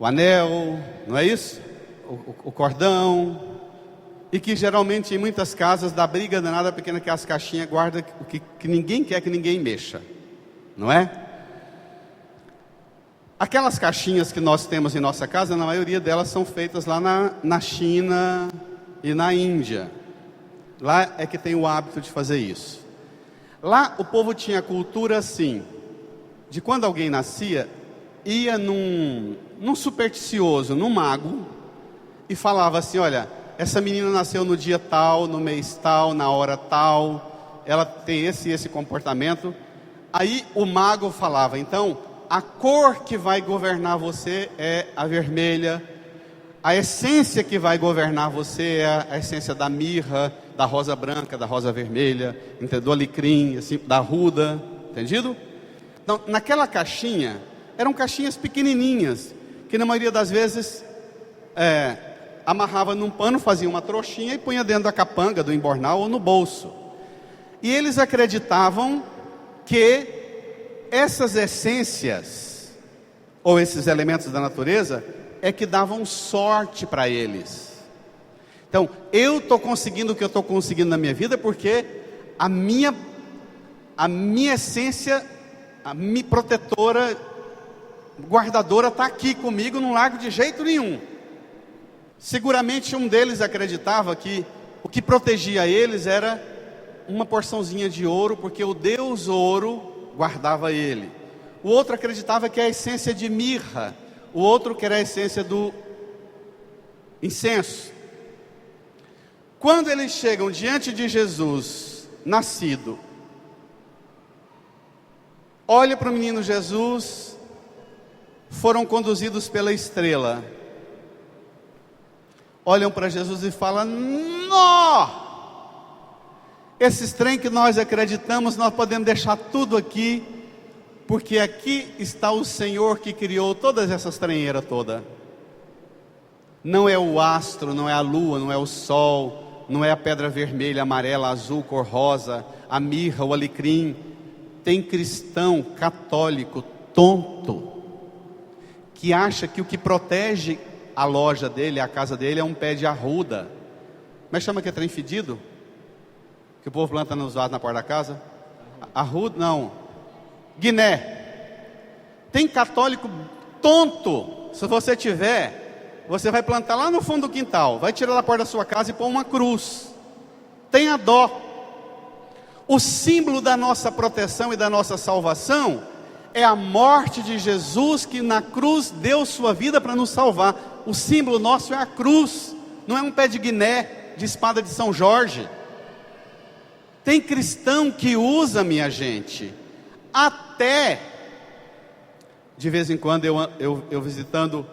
anel, não é isso? O cordão. E que geralmente em muitas casas dá briga danada porque naquelas caixinhas guarda o que ninguém quer que ninguém mexa, não é? Aquelas caixinhas que nós temos em nossa casa, na maioria delas são feitas lá na China e na Índia. Lá é que tem o hábito de fazer isso. Lá o povo tinha a cultura assim, de quando alguém nascia, ia num supersticioso, num mago, e falava assim: olha, essa menina nasceu no dia tal, no mês tal, na hora tal, ela tem esse comportamento. Aí o mago falava: então, a cor que vai governar você é a vermelha, a essência que vai governar você é a essência da mirra, da rosa branca, da rosa vermelha, do alecrim, assim, da arruda, entendido? Então, naquela caixinha, eram caixinhas pequenininhas, que na maioria das vezes amarrava num pano, fazia uma trouxinha e punha dentro da capanga, do embornal ou no bolso. E eles acreditavam que essas essências, ou esses elementos da natureza, é que davam sorte para eles. Então, eu estou conseguindo o que eu estou conseguindo na minha vida, porque a minha essência, a minha protetora, guardadora está aqui comigo, não largo de jeito nenhum. Seguramente um deles acreditava que o que protegia eles era uma porçãozinha de ouro, porque o Deus ouro guardava ele. O outro acreditava que a essência de mirra, o outro que era a essência do incenso. Quando eles chegam diante de Jesus nascido, olha para o menino Jesus, foram conduzidos pela estrela, olham para Jesus e falam: nó! Esses trem que nós acreditamos, nós podemos deixar tudo aqui, porque aqui está o Senhor que criou todas essas trenheiras todas. Não é o astro, não é a lua, não é o sol, não é a pedra vermelha, amarela, azul, cor rosa, a mirra, o alecrim. Tem cristão católico tonto que acha que o que protege a loja dele, a casa dele, é um pé de arruda. Mas chama que é trem fedido? Que o povo planta nos vasos na porta da casa? Arruda, não. Guiné. Tem católico tonto. Se você tiver, você vai plantar lá no fundo do quintal, vai tirar da porta da sua casa e pôr uma cruz. Tenha dó. O símbolo da nossa proteção e da nossa salvação é a morte de Jesus, que na cruz deu sua vida para nos salvar. O símbolo nosso é a cruz, não é um pé de Guiné, de espada de São Jorge. Tem cristão que usa, minha gente, até de vez em quando eu visitando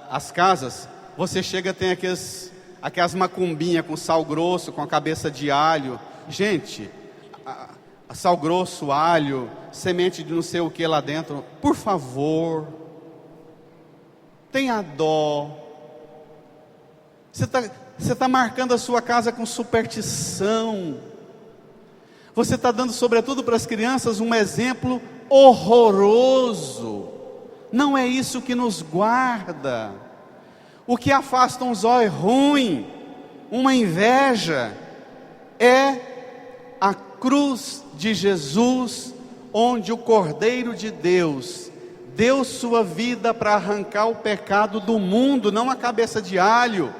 as casas, você chega, tem aquelas macumbinhas com sal grosso, com a cabeça de alho. Gente, sal grosso, alho, semente de não sei o que lá dentro. Por favor, tenha dó. Você está marcando a sua casa com superstição. Você está dando, sobretudo para as crianças, um exemplo horroroso. Não é isso que nos guarda. O que afasta um zóio ruim, uma inveja, é a cruz de Jesus, onde o Cordeiro de Deus deu sua vida para arrancar o pecado do mundo, não a cabeça de alho.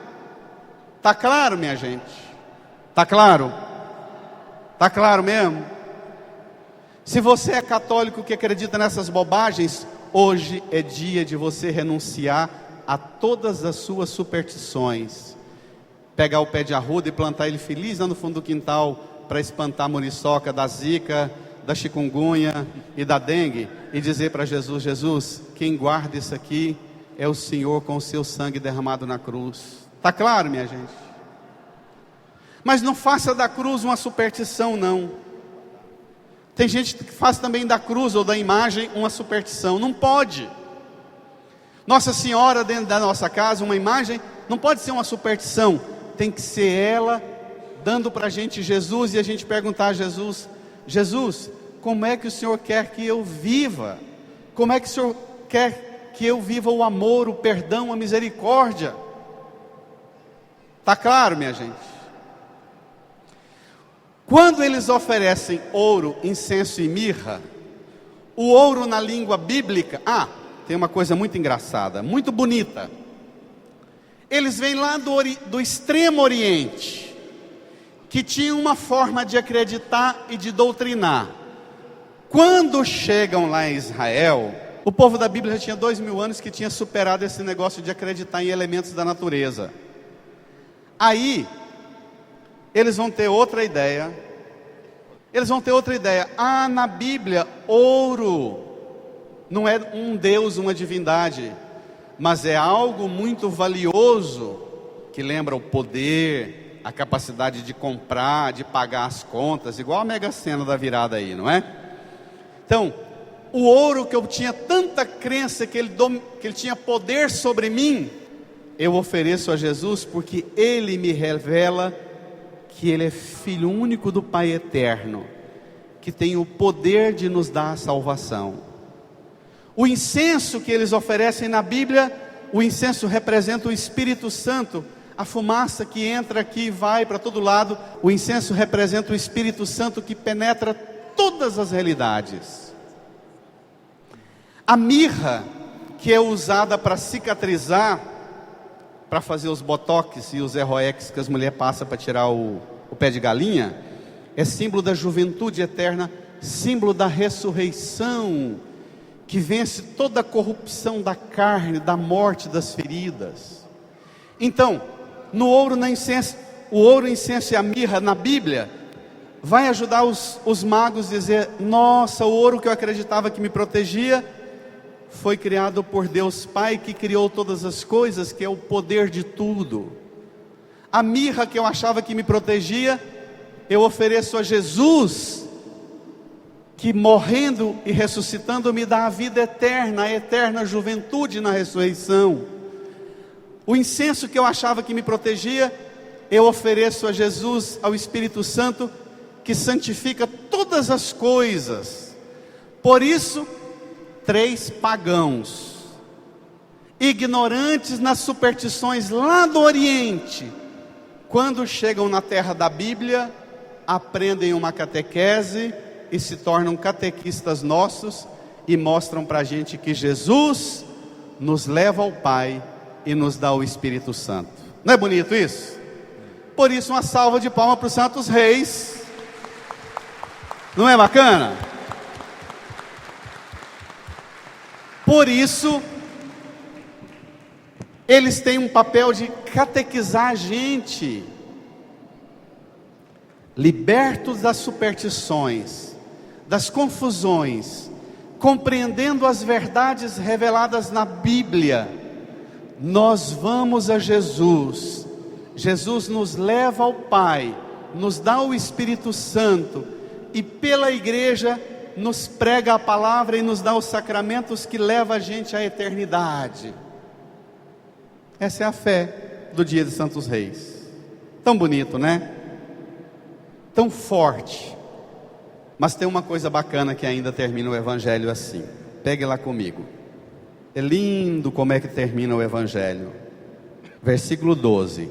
Tá claro, minha gente? Tá claro? Tá claro mesmo? Se você é católico que acredita nessas bobagens, hoje é dia de você renunciar a todas as suas superstições. Pegar o pé de arruda e plantar ele feliz lá no fundo do quintal para espantar a muriçoca da zika, da chikungunya e da dengue, e dizer para Jesus: Jesus, quem guarda isso aqui é o Senhor com o seu sangue derramado na cruz. Está claro, minha gente? Mas não faça da cruz uma superstição, não. Tem gente que faz também da cruz ou da imagem uma superstição. Não pode. Nossa Senhora dentro da nossa casa, uma imagem, não pode ser uma superstição. Tem que ser ela dando para a gente Jesus, e a gente perguntar a Jesus: Jesus, como é que o Senhor quer que eu viva? Como é que o Senhor quer que eu viva o amor, o perdão, a misericórdia? Está claro, minha gente? Quando eles oferecem ouro, incenso e mirra, o ouro na língua bíblica, tem uma coisa muito engraçada, muito bonita. Eles vêm lá do extremo oriente, que tinha uma forma de acreditar e de doutrinar. Quando chegam lá em Israel, o povo da Bíblia já tinha 2000 anos que tinha superado esse negócio de acreditar em elementos da natureza. Aí, eles vão ter outra ideia. Na Bíblia, ouro não é um Deus, uma divindade, mas é algo muito valioso, que lembra o poder, a capacidade de comprar, de pagar as contas, igual a Mega Sena da virada aí, não é? Então, o ouro que eu tinha tanta crença que ele tinha poder sobre mim, eu ofereço a Jesus porque Ele me revela que Ele é Filho único do Pai eterno, que tem o poder de nos dar a salvação. O incenso que eles oferecem na Bíblia, o incenso representa o Espírito Santo, a fumaça que entra aqui e vai para todo lado. O incenso representa o Espírito Santo que penetra todas as realidades. A mirra, que é usada para cicatrizar, para fazer os botox e os erroex que as mulheres passam para tirar o pé de galinha, é símbolo da juventude eterna, símbolo da ressurreição, que vence toda a corrupção da carne, da morte, das feridas. Então, no ouro, o ouro, incenso e a mirra na Bíblia vai ajudar os magos a dizer: nossa, o ouro que eu acreditava que me protegia foi criado por Deus Pai, que criou todas as coisas, que é o poder de tudo. A mirra que eu achava que me protegia, eu ofereço a Jesus, que morrendo e ressuscitando me dá a vida eterna, a eterna juventude na ressurreição. O incenso que eu achava que me protegia, eu ofereço a Jesus, ao Espírito Santo, que santifica todas as coisas. Por isso, 3 pagãos, ignorantes nas superstições lá do Oriente, quando chegam na terra da Bíblia, aprendem uma catequese e se tornam catequistas nossos, e mostram para a gente que Jesus nos leva ao Pai e nos dá o Espírito Santo. Não é bonito isso? Por isso, uma salva de palmas para os Santos Reis. Não é bacana? Por isso, eles têm um papel de catequizar a gente, libertos das superstições, das confusões, compreendendo as verdades reveladas na Bíblia. Nós vamos a Jesus, Jesus nos leva ao Pai, nos dá o Espírito Santo, e pela igreja nos prega a palavra e nos dá os sacramentos que levam a gente à eternidade. Essa é a fé do dia de Santos Reis. Tão bonito, né? Tão forte. Mas tem uma coisa bacana que ainda termina o Evangelho assim. Pegue lá comigo. É lindo como é que termina o Evangelho. Versículo 12.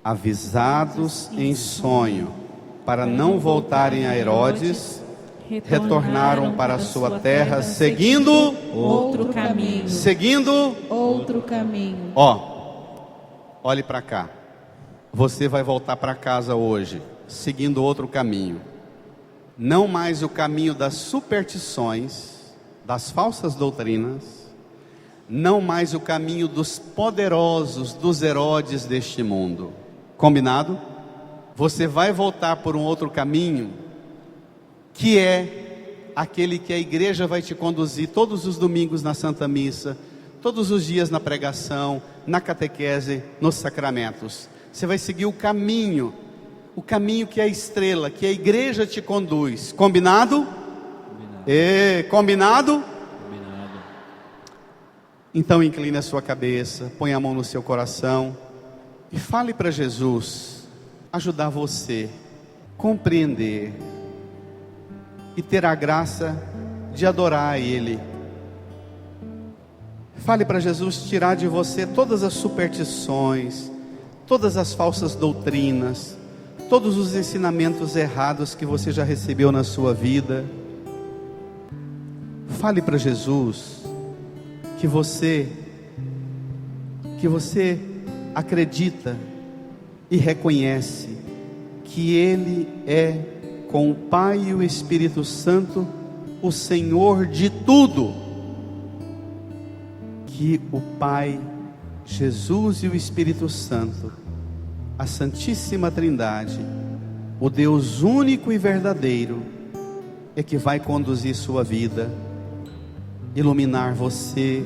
Avisados em sonho, para não voltarem a Herodes, retornaram para a sua terra, seguindo outro caminho. seguindo. outro caminho. Olhe para cá. Você vai voltar para casa hoje, seguindo outro caminho. Não mais o caminho das superstições, das falsas doutrinas, não mais o caminho dos poderosos, dos Herodes deste mundo. Combinado? Você vai voltar por um outro caminho, que é aquele que a igreja vai te conduzir todos os domingos na Santa Missa, todos os dias na pregação, na catequese, nos sacramentos. Você vai seguir o caminho que é a estrela, que a igreja te conduz. Combinado? Combinado? Então incline a sua cabeça, põe a mão no seu coração e fale para Jesus ajudar você a compreender e ter a graça de adorar a Ele. Fale para Jesus tirar de você todas as superstições, todas as falsas doutrinas, todos os ensinamentos errados que você já recebeu na sua vida. Fale para Jesus que você acredita e reconhece que Ele é, com o Pai e o Espírito Santo, o Senhor de tudo. Que o Pai, Jesus e o Espírito Santo, a Santíssima Trindade, o Deus único e verdadeiro, é que vai conduzir sua vida, iluminar você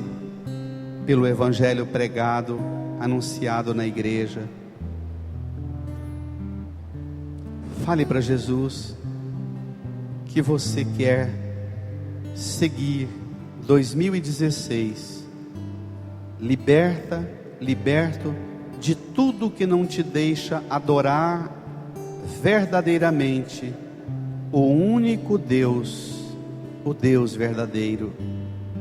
pelo Evangelho pregado, anunciado na igreja. Fale para Jesus que você quer seguir 2016 liberto de tudo que não te deixa adorar verdadeiramente o único Deus, o Deus verdadeiro,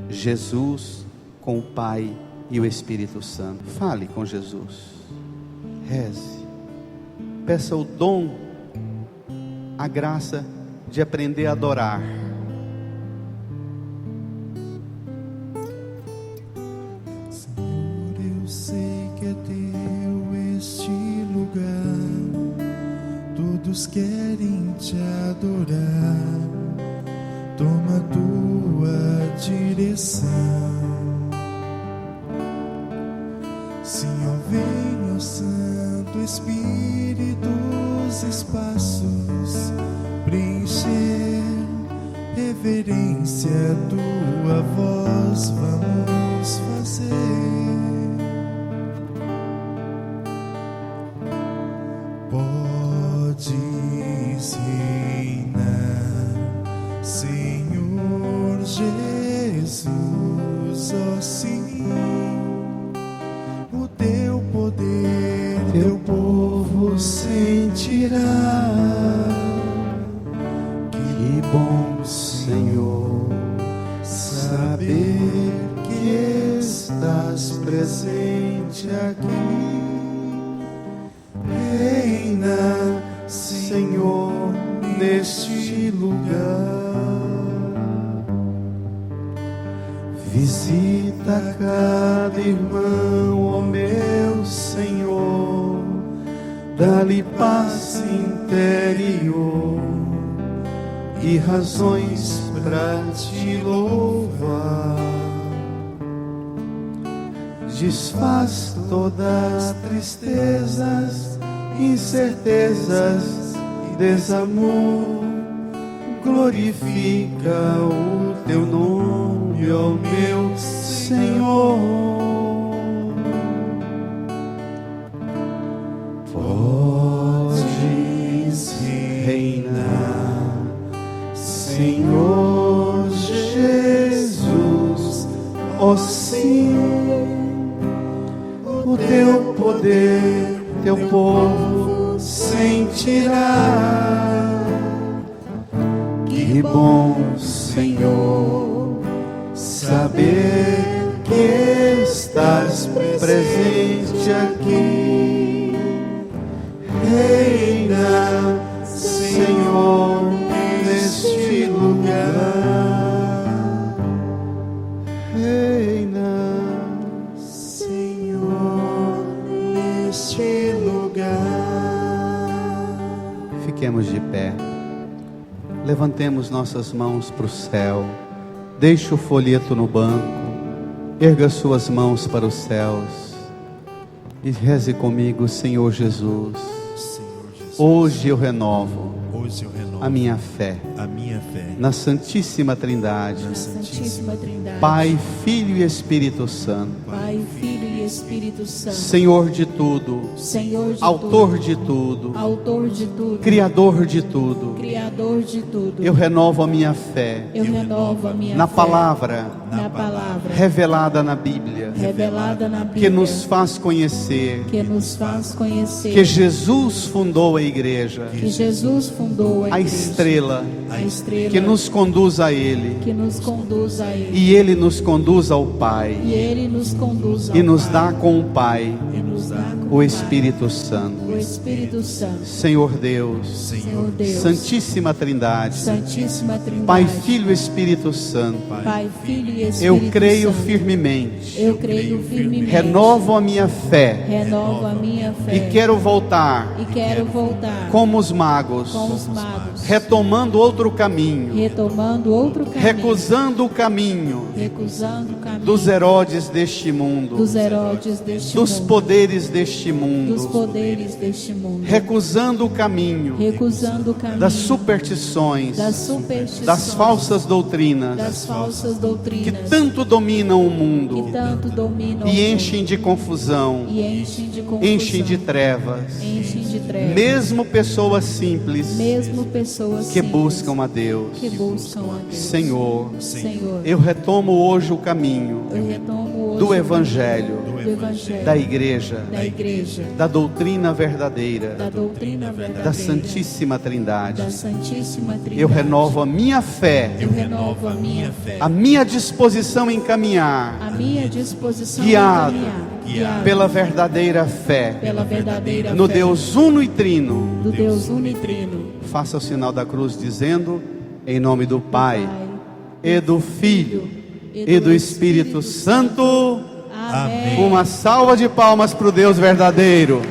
Jesus, com o Pai e o Espírito Santo. Fale com Jesus, reze, peça o dom, a graça de aprender a adorar. Senhor, eu sei que é teu este lugar, todos querem te adorar. Toma tua direção. Senhor, vem, ó Santo Espírito, os espaços preencher, reverência à tua voz vamos fazer. Podes reinar, Senhor Jesus, ó sim, o teu poder, teu povo sentirá. Que bom, Senhor, saber que estás presente aqui. Reina, Senhor, neste lugar. Visita cada irmão, ó meu Senhor, dá-lhe paz interior e razões para te louvar. Desfaz todas as tristezas, incertezas e desamor. Glorifica o teu nome, ó meu Senhor. Podes reinar, Senhor Jesus, ó sim, o teu poder, teu povo sentirá. Que bom, Senhor, saber que estás presente aqui. Reina, Senhor, neste lugar. Levantemos nossas mãos para o céu. Deixe o folheto no banco. Erga suas mãos para os céus. E reze comigo, Senhor Jesus. Hoje eu renovo a minha fé na Santíssima Trindade, Pai, Filho e Espírito Santo. Pai, Filho e Espírito Santo. Senhor de tudo, Autor de tudo, Autor de tudo, Criador de tudo. Criador de tudo. Eu renovo a minha fé Eu renovo a minha na fé palavra na palavra revelada na Bíblia, revelada na Bíblia, que nos faz conhecer que nos faz conhecer que Jesus fundou a igreja, que Jesus fundou a a igreja, estrela a estrela que nos conduz a Ele, que nos conduz a Ele, e Ele nos conduz ao Pai, e Ele nos conduz ao e nos Pai, dá com o Pai e nos dá com o Pai, Espírito Santo. o Espírito Santo. Senhor Deus, Senhor Deus, Santíssima Trindade, Santíssima Trindade, Pai, Filho e Espírito Santo, Pai, Filho e Espírito eu creio Santo. firmemente, Eu creio firmemente. renovo a minha fé Renovo a minha fé. e quero voltar E quero voltar como os magos, com os magos, retomando outro caminho, retomando outro caminho, recusando o caminho recusando o caminho dos Herodes deste mundo, dos Herodes deste dos mundo, poderes deste dos mundo, poderes deste mundo, recusando o caminho recusando o caminho das superstições, das superstições, das falsas doutrinas das falsas que doutrinas tanto dominam o que mundo tanto dominam o e mundo, enchem de confusão, e enchem de confusão, enchem de trevas, enchem de trevas, mesmo pessoas simples mesmo pessoas que simples buscam a Deus. que buscam a Deus. Senhor, Senhor, eu retomo hoje o caminho eu retomo hoje do o Evangelho, do Evangelho, da Igreja, da Igreja, da doutrina verdadeira, da doutrina verdadeira, da Santíssima Trindade. da Santíssima Trindade. Eu renovo a minha fé, Eu renovo a minha fé, a minha disposição em caminhar a minha disposição Guiado, em caminhar, guiado pela verdadeira fé pela verdadeira no fé Deus uno e trino. do Deus unitrino. Faça o sinal da cruz dizendo: em nome do Pai, e do Filho, e do Espírito Santo. Amém. Uma salva de palmas para o Deus verdadeiro.